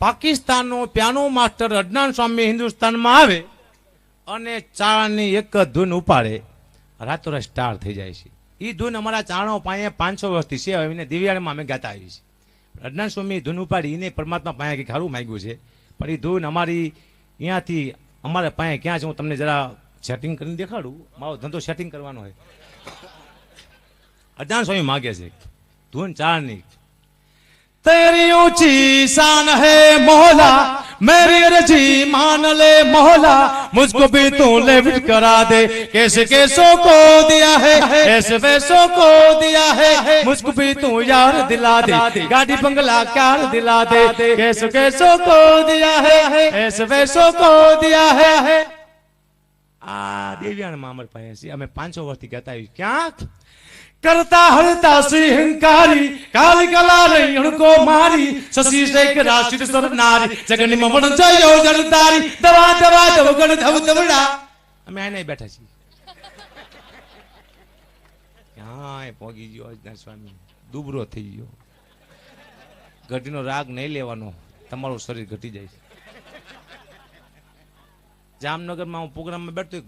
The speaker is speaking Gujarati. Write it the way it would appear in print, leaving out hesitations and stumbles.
પાકિસ્તાનનો પિયાનો માસ્ટર અદનાન સ્વામી હિન્દુસ્તાનમાં આવે અને ચાળાની એક ધૂન ઉપાડે, રાતોરાત સ્ટાર થઈ જાય છે. એ ધૂન અમારા ચાણો પાસે 500 વર્ષથી છે. એને દિવ્યાળમાં અમે ગાતા આવીએ છીએ. અદનાન સ્વામી ધૂન ઉપાડી એને પરમાત્મા પાસે કંઈક સારું માગ્યું છે, પણ એ ધૂન અમારી અહીંયાથી અમારે પાસે ક્યાં છે હું તમને જરા સેટિંગ કરીને દેખાડું. મારો ધંધો સેટિંગ કરવાનો હોય. અદનાન સ્વામી માગે છે ધૂન ચાળની. तेरी ऊंची शान है मौला, मेरी अर्जी मान ले मौला, मुझको भी तू लिफ्ट करा दे, कैसे कैसों को दिया है ऐसे वैसों को दिया है, मुझको भी तू यार दिला दे, गाड़ी बंगला कार दिला दे, कैसे कैसों को दिया है ऐसे वैसों को दिया है. आ देवियान मामर पाए અમે 500 વર્ષથી કહેતા આવી. ક્યાં करता हरता सिंहकारी काली कला रही को मारी शशि शेखर राशिद सरनारी जगनी ममण जयो जरदारी दवा दवा दवगण धव दवड़ा. અમે આ નહીં બેઠા છીએ. ક્યાંય પોગી ગયો અજના સ્વામી, દુબરો થઈ ગયો. ઘટીનો રાગ નહીં લેવાનો, તમારું શરીર ઘટી જાય છે. જામનગરમાં હું પ્રોગ્રામમાં બેઠતો